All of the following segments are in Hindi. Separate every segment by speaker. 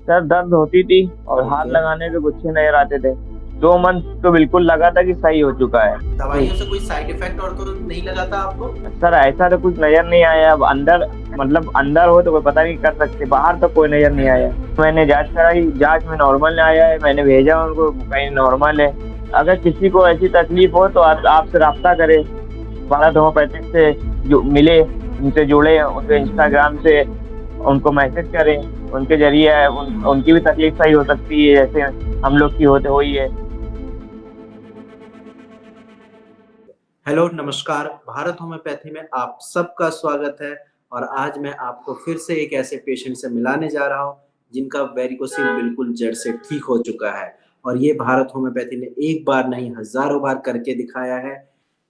Speaker 1: सर दर्द होती थी और हाथ
Speaker 2: ओके।
Speaker 1: लगाने पे गुच्छे नजर आते थे। 2 मंथ तो बिल्कुल लगा था कि सही हो चुका है।
Speaker 2: दवाइयों से कोई साइड इफेक्ट और तो नहीं लगा था आपको?
Speaker 1: सर ऐसा तो कुछ नजर नहीं आया। अब अंदर मतलब अंदर हो तो कोई पता नहीं कर सकते, बाहर तो कोई नजर नहीं आया। मैंने जांच कराई, जांच में नॉर्मल आया है। मैंने भेजा उनको, कहीं नॉर्मल है। अगर किसी को ऐसी तकलीफ हो तो आपसे राब्ता करे, भारत होम्योपैथिक से जो मिले, उनसे जुड़े, उनके इंस्टाग्राम से उनको मैसेज करें। उनके जरिए उनकी भी तकलीफ सही हो सकती है, जैसे हम लोग की होते हुई है।
Speaker 2: हेलो, नमस्कार। भारत होम्योपैथी में आप सबका स्वागत है। और आज मैं आपको फिर से एक ऐसे पेशेंट से मिलाने जा रहा हूँ जिनका वेरिकोसिल बिल्कुल जड़ से ठीक हो चुका है। और ये भारत होम्योपैथी ने एक बार नहीं हजारों बार करके दिखाया है।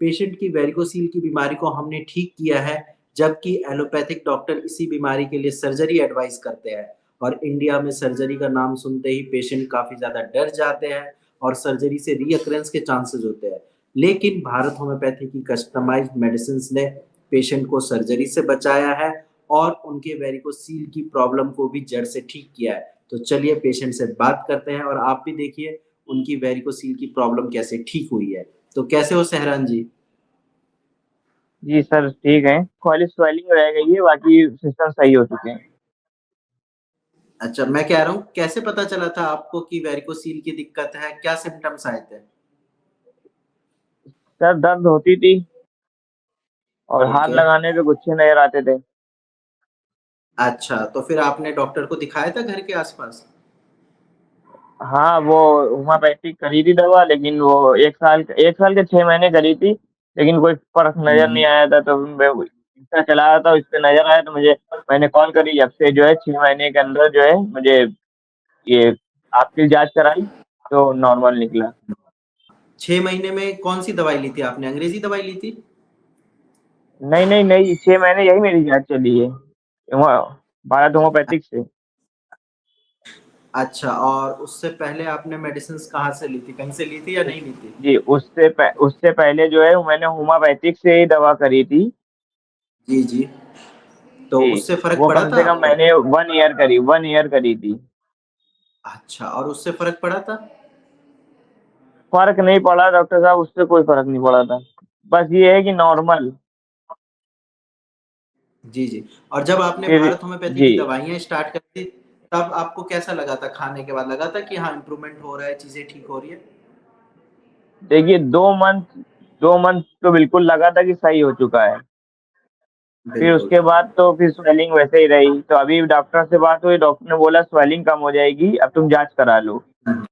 Speaker 2: पेशेंट की वेरिकोसिल की बीमारी को हमने ठीक किया है, जबकि एलोपैथिक डॉक्टर इसी बीमारी के लिए सर्जरी एडवाइस करते हैं। और इंडिया में सर्जरी का नाम सुनते ही पेशेंट काफी ज्यादा डर जाते हैं और सर्जरी से रीअकरेंस के चांसेस होते हैं। लेकिन भारत होम्योपैथी की कस्टमाइज्ड मेडिसिन ने पेशेंट को सर्जरी से बचाया है और उनके वेरिकोसील की प्रॉब्लम को भी जड़ से ठीक किया है। तो चलिए पेशेंट से बात करते हैं और आप भी देखिए उनकी वेरिकोसील की प्रॉब्लम कैसे ठीक हुई है। तो कैसे हो सहरान जी?
Speaker 1: जी सर ठीक है, खाली स्वेलिंग रह गई है, बाकी सिस्टम सही हो चुके हैं।
Speaker 2: अच्छा, मैं कह रहा हूँ कैसे पता चला था आपको कि वेरिकोसील की दिक्कत है? क्या सिम्टम्स आए थे?
Speaker 1: सर दर्द होती थी और हाथ
Speaker 2: ओके।
Speaker 1: लगाने पे गुच्छे नजर आते थे।
Speaker 2: अच्छा, तो फिर आपने डॉक्टर को दिखाया था घर के आसपास?
Speaker 1: हाँ, वो होम्योपैथिक करी थी दवा, लेकिन वो 1 साल के 6 महीने करी थी, लेकिन कोई फर्क नजर नहीं
Speaker 2: हम्म।
Speaker 1: आया था। तो मैं इंस्टा चला रहा था, उस पे नजर आया तो मैंने कॉल करी। जब से जो है 6 महीने के अंदर जो है मुझे ये आपकी जांच कराई तो नॉर्मल निकला।
Speaker 2: 6 महीने में कौन सी दवाई ली थी आपने? अंग्रेजी दवाई ली थी?
Speaker 1: नहीं नहीं नहीं, 6 महीने यही मेरी जांच चली है वहाँ भारत होम्योपैथिक से।
Speaker 2: अच्छा, और उससे पहले आपने मेडिसिन्स कहाँ से ली थी? कहीं से ली थी या नहीं ली थी?
Speaker 1: जी, उससे पहले जो है मैंने होम्योपैथिक से ही दवा करी थी।
Speaker 2: जी, जी। तो
Speaker 1: जी,
Speaker 2: उससे फ़र्क
Speaker 1: वो
Speaker 2: पड़ा
Speaker 1: कम
Speaker 2: था
Speaker 1: से कम
Speaker 2: आपको?
Speaker 1: मैंने 1 ईयर करी थी।
Speaker 2: अच्छा, और उससे फ़र्क पड़ा था?
Speaker 1: फर्क नहीं पड़ा डॉक्टर साहब, उससे कोई फर्क नहीं पड़ा था। बस ये है कि नॉर्मल।
Speaker 2: जी, जी। और जब आपने
Speaker 1: फिर
Speaker 2: भारत होम्योपैथी
Speaker 1: जी
Speaker 2: की दवाइयाँ स्टार्ट करी थी, तब आपको कैसा लगा था खाने के बाद? लगा था कि हाँ, इम्प्रूवमेंट हो रहा है, चीज़ें ठीक हो रही है?
Speaker 1: देखिए, 2 मंथ तो बिल्कुल लगा था कि सही हो चुका है। फिर
Speaker 2: बिल्कुल।
Speaker 1: उसके बाद तो फिर स्वेलिंग वैसे ही रही। तो अभी डॉक्टर से बात हुई, डॉक्टर ने बोला स्वेलिंग कम हो जाएगी, अब तुम जांच करा लो।
Speaker 2: हुँ,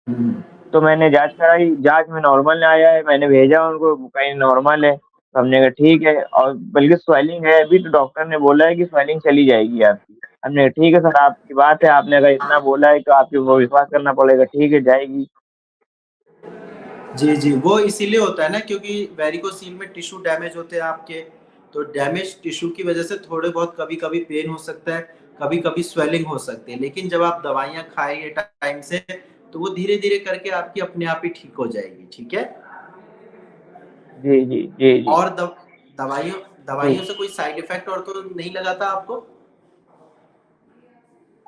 Speaker 2: हुँ।
Speaker 1: तो मैंने जांच कराई, जांच में नॉर्मल आया है। मैंने भेजा उनको, कहीं नॉर्मल है। तो हमने कहा ठीक है, और बल्कि स्वेलिंग है अभी, तो डॉक्टर ने बोला है कि स्वेलिंग चली जाएगी आपकी। हमने कहा ठीक है सर, आपकी बात है, आपने अगर इतना बोला है तो आपके ऊपर विश्वास करना पड़ेगा। ठीक है, जाएगी।
Speaker 2: जी, जी। वो इसीलिए होता है ना, क्योंकि वेरिकोसील में टिश्यू डैमेज होते हैं आपके। तो डैमेज टिश्यू की वज़ह से थोड़े बहुत कभी-कभी पेन हो सकता है, कभी-कभी स्वेलिंग हो सकती है। लेकिन जब आप दवाइयाँ खाइए टाइम से, तो वो धीरे-धीरे करके आपकी अपने आप ही ठीक हो जाएगी, ठीक है?
Speaker 1: जी जी जी जी
Speaker 2: और दवाइयों
Speaker 1: जी।
Speaker 2: दवाइयों से कोई साइड इफ़ेक्ट और तो नहीं लगा था आपको?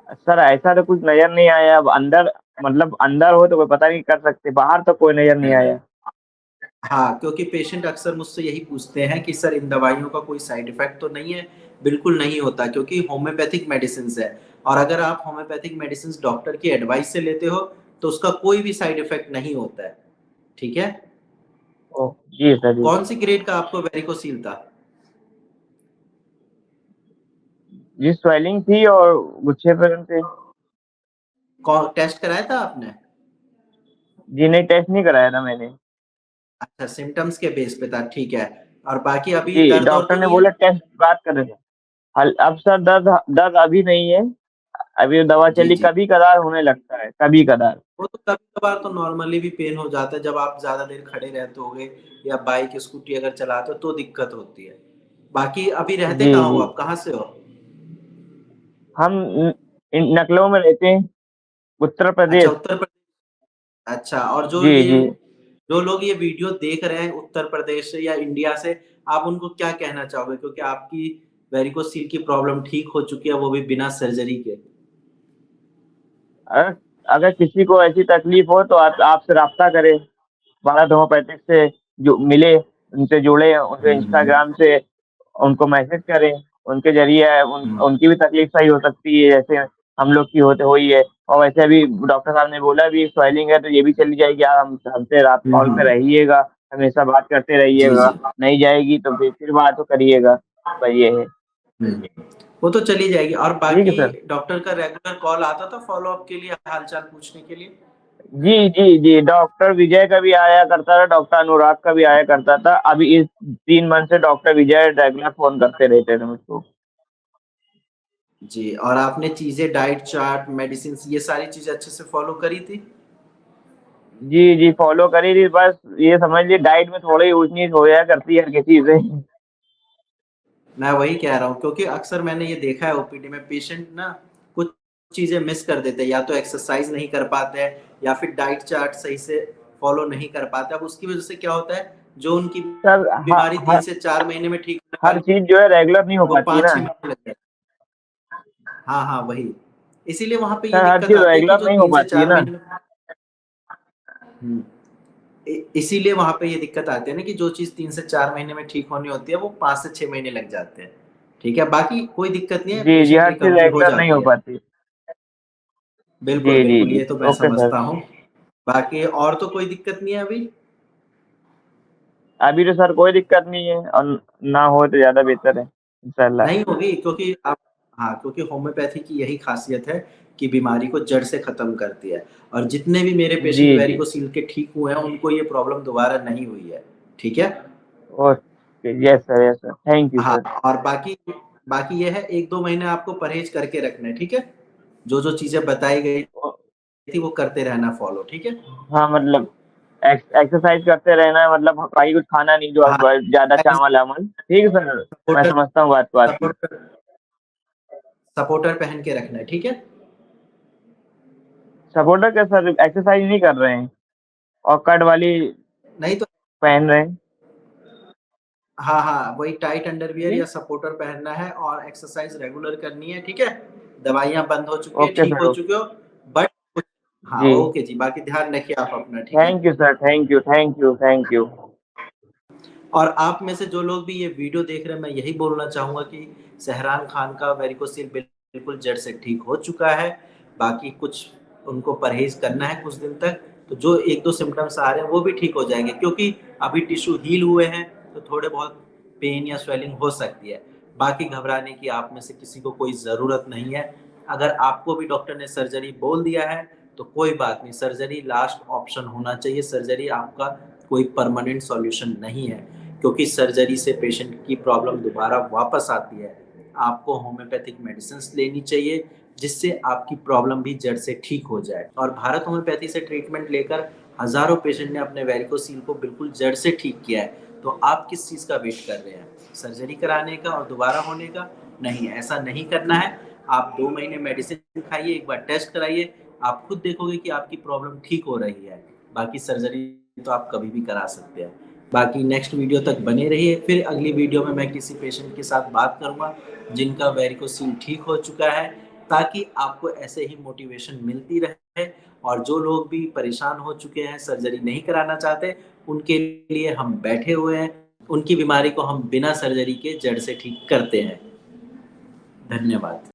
Speaker 1: सर ऐसा तो कुछ नजर नहीं आया। अब अंदर मतलब अंदर हो तो कोई पता नहीं कर सकते, बाहर तो कोई नजर नहीं आया।
Speaker 2: हाँ, क्योंकि पेशेंट अक्सर मुझसे यही पूछते हैं कि सर इन दवाइयों का कोई साइड इफ़ेक्ट तो नहीं है? बिल्कुल नहीं होता, क्योंकि होम्योपैथिक मेडिसिन्स है। और अगर आप होम्योपैथिक मेडिसिन्स डॉक्टर की एडवाइस से लेते हो, तो उसका कोई भी साइड इफ़ेक्ट नहीं होता है। ठीक है?
Speaker 1: ओह! जी सर जी।
Speaker 2: कौन सी ग्रेड का आपको वेरिकोसील था?
Speaker 1: जी, स्वेलिंग थी और गुच्छे पे थे।
Speaker 2: टेस्ट कराया था आपने?
Speaker 1: जी नहीं, टेस्ट नहीं कराया था मैंने।
Speaker 2: अच्छा, सिम्पटम्स के बेस पे था, ठीक है। और बाकी अभी
Speaker 1: जी,
Speaker 2: दर्द और
Speaker 1: डॉक्टर
Speaker 2: तो
Speaker 1: ने
Speaker 2: नहीं
Speaker 1: बोला
Speaker 2: है?
Speaker 1: टेस्ट बात कर रहे थे। हल अब सर दर्द दर्द अभी नहीं है। अभी दवा
Speaker 2: जी,
Speaker 1: चली,
Speaker 2: जी।
Speaker 1: कभी-कभार होने लगता है, कभी-कभार।
Speaker 2: वो तो कभी-कभार तो नॉर्मली भी पेन हो जाता है, जब आप ज़्यादा देर खड़े रहते होगे या बाइक, स्कूटी अगर चलाते हो तो दिक्कत होती है। बाकी अभी रहते
Speaker 1: जी,
Speaker 2: कहाँ हो
Speaker 1: जी।
Speaker 2: आप? कहाँ से हो?
Speaker 1: हम इन नकलों में रहते हैं, उत्तर
Speaker 2: अच्छा,
Speaker 1: प्रदेश।
Speaker 2: उत्तर प्रदेश। अच्छा, और
Speaker 1: जी, जी।
Speaker 2: जो लोग ये वीडियो देख रहे हैं उत्तर प्रदेश से या इंडिया से, आप उनको क्या कहना चाहोगे? क्योंकि आपकी वेरिकोसील की प्रॉब्लम ठीक हो चुकी है, वो भी बिना सर्जरी के।
Speaker 1: अगर अगर किसी को ऐसी तकलीफ हो तो आप आपसे राब्ता करे, भारत होम्योपैथिक से जो मिले, उनसे जुड़े, उनके
Speaker 2: हम्म,
Speaker 1: इंस्टाग्राम से उनको मैसेज करें, उनके ज़रिए
Speaker 2: हम्म,
Speaker 1: उनकी भी तकलीफ सही हो सकती है, जैसे हम लोग की होते हुई है। और वैसे अभी डॉक्टर साहब ने बोला भी स्वेलिंग है तो ये भी चली जाएगी, आप हमसे रात कॉल पे
Speaker 2: हम्म,
Speaker 1: रहिएगा, हमेशा बात करते
Speaker 2: जी
Speaker 1: रहिएगा,
Speaker 2: जी।
Speaker 1: नहीं जाएगी तो फिर बात तो करिएगा, बस ये है।
Speaker 2: वो तो चली जाएगी। और
Speaker 1: ठीक है
Speaker 2: बाकी
Speaker 1: सर।
Speaker 2: डॉक्टर का रेगुलर कॉल आता था फॉलो अप के लिए, हाल चाल पूछने के लिए?
Speaker 1: जी, जी, जी, डॉक्टर विजय का भी आया करता था, डॉक्टर अनुराग का भी आया करता था। अभी इस 3 मंथ से डॉक्टर विजय रेगुलर फ़ोन करते रहते थे मुझको।
Speaker 2: जी, और आपने चीजें डाइट चार्ट, मेडिसिन, ये सारी चीजें अच्छे से फॉलो करी थी?
Speaker 1: जी, जी, फ़ॉलो करी थी, बस ये समझ लीजिए डाइट में थोड़ी ऊँच-नीच हो जाया करती है हर किसी से।
Speaker 2: मैं वही कह रहा हूँ, क्योंकि अक्सर मैंने ये देखा है ओपीडी में पेशेंट ना कुछ चीजें मिस कर देते हैं, या तो एक्सरसाइज नहीं कर पाते हैं या फिर डाइट चार्ट सही से फॉलो नहीं कर पाते। अब उसकी वजह से क्या होता है, जो उनकी
Speaker 1: सर ह
Speaker 2: बीमारी 3
Speaker 1: हर
Speaker 2: से 4 महीने में ठीक होने
Speaker 1: हर
Speaker 2: वाली,
Speaker 1: चीज़ जो है रेगुलर नहीं हो
Speaker 2: वो
Speaker 1: पाती है ना।
Speaker 2: 5-6 महीने लग जाते हैं। हाँ, हाँ, वही। इसीलिए वहाँ पे ये
Speaker 1: सर हर
Speaker 2: दिक्कत
Speaker 1: चीज़
Speaker 2: आती है कि
Speaker 1: रेगुलर
Speaker 2: जो
Speaker 1: नहीं हो
Speaker 2: 3 से
Speaker 1: पाती है
Speaker 2: 4
Speaker 1: ना।
Speaker 2: महीने में हुँ। इसीलिए वहाँ पे ये दिक्कत आती है ना कि जो चीज़ 3 से 4 महीने में ठीक होनी होती है, वो 5 से 6 महीने लग जाते हैं। ठीक है? बाकी कोई दिक्कत नहीं है,
Speaker 1: जी, जी,
Speaker 2: पेशेंट
Speaker 1: हर चीज़
Speaker 2: रिकवरी हो
Speaker 1: रेगुलर नहीं
Speaker 2: जाती
Speaker 1: हो
Speaker 2: है।
Speaker 1: पाती।
Speaker 2: बिल्कुल,
Speaker 1: जी, जी,
Speaker 2: बिल्कुल,
Speaker 1: जी।
Speaker 2: ये तो मैं
Speaker 1: ओके सर।
Speaker 2: समझता हूँ। बाकी और तो कोई दिक्कत नहीं है अभी?
Speaker 1: अभी तो सर कोई दिक्कत नहीं है और ना हो तो ज़्यादा बेहतर है, इंशाल्लाह।
Speaker 2: नहीं होगी, क्योंकि आप हाँ, क्योंकि होम्योपैथी की यही ख़ासियत है कि बीमारी को जड़ से ख़त्म करती है। और जितने भी मेरे
Speaker 1: जी,
Speaker 2: पेशेंट
Speaker 1: जी।
Speaker 2: वेरिकोसिल के ठीक हुए हैं, उनको ये प्रॉब्लम दोबारा नहीं हुई है। ठीक है?
Speaker 1: Okay, yes sir, thank you
Speaker 2: हाँ,
Speaker 1: सर।
Speaker 2: और बाकी बाकी ये है, 1-2 महीने आपको परहेज़ करके रखना है, ठीक है? जो-जो चीज़ें बताई गई
Speaker 1: ओ
Speaker 2: थी, वो करते रहना फ़ॉलो, ठीक है?
Speaker 1: हाँ, मतलब एक्सरसाइज़ करते रहना है, मतलब कहीं कुछ खाना नहीं जो
Speaker 2: हाँ,
Speaker 1: ज़्यादा चावल-वावल। ठीक है सर, मैं
Speaker 2: सपोर्टर
Speaker 1: समझता हूँ बात को आपकी।
Speaker 2: सपोर्टर सपोर्टर पहन के रखना है, ठीक है?
Speaker 1: सपोर्टर क्या सर, एक्सरसाइज़ नहीं कर रहे हैं और कट वाली
Speaker 2: नहीं तो
Speaker 1: पहन रहे हैं।
Speaker 2: हाँ, हाँ, वही टाइट अंडरवियर
Speaker 1: जी,
Speaker 2: या सपोर्टर पहनना है और एक्सरसाइज़ रेगुलर करनी है, ठीक है? दवाइयाँ बंद हो चुकी है,
Speaker 1: ओके
Speaker 2: ठीक
Speaker 1: सर,
Speaker 2: हो
Speaker 1: ओके।
Speaker 2: चुके हो, बट हाँ,
Speaker 1: जी,
Speaker 2: ओके जी, बाकी ध्यान रखिए आप अपना, ठीक है?
Speaker 1: Thank you sir, thank you.
Speaker 2: और आप में से जो लोग भी ये वीडियो देख रहे हैं, मैं यही बोलना चाहूँगा कि सहरान खान का वेरिकोसिल बिल्कुल जड़ से ठीक हो चुका है। बाकी कुछ उनको परहेज़ करना है कुछ दिन तक, तो जो 1-2 सिम्पटम्स आ रहे हैं, वो भी ठीक हो जाएँगे, क्योंकि अभी टिश्यू हील हुए हैं, तो थोड़े बहुत पेन या स्वेलिंग हो सकती है। बाकी घबराने की आप में से किसी को कोई ज़रूरत नहीं है। अगर आपको भी डॉक्टर ने सर्जरी बोल दिया है, तो कोई बात नहीं, सर्जरी लास्ट ऑप्शन होना चाहिए। सर्जरी आपका कोई परमानेंट सॉल्यूशन नहीं है। क्योंकि सर्जरी से पेशेंट की प्रॉब्लम दोबारा वापस आती है। आपको होम्योपैथिक मेडिसिन्स लेनी चाहिए, जिससे आपकी प्रॉब्लम भी जड़ से ठीक हो जाए। और भारत होम्योपैथी से ट्रीटमेंट लेकर हज़ारों पेशेंट ने अपने वेरिकोसील को बिल्कुल जड़ से ठीक किया है। तो आप किस चीज़ का वेट कर रहे हैं? सर्जरी कराने का और दोबारा होने का? नहीं, ऐसा नहीं करना है। आप 2 महीने मेडिसिन खाइए, एक बार टेस्ट कराइए, आप खुद देखोगे कि आपकी प्रॉब्लम ठीक हो रही है। बाकी सर्जरी तो आप कभी भी करा सकते हैं। बाकी नेक्स्ट वीडियो तक बने रहिए, फिर अगली वीडियो में मैं किसी पेशेंट के साथ बात करूँगा जिनका वेरिकोसील ठीक हो चुका है, ताकि आपको ऐसे ही मोटिवेशन मिलती रहे। और जो लोग भी परेशान हो चुके हैं, सर्जरी नहीं कराना चाहते, उनके लिए हम बैठे हुए हैं। उनकी बीमारी को हम बिना सर्जरी के जड़ से ठीक करते हैं। धन्यवाद।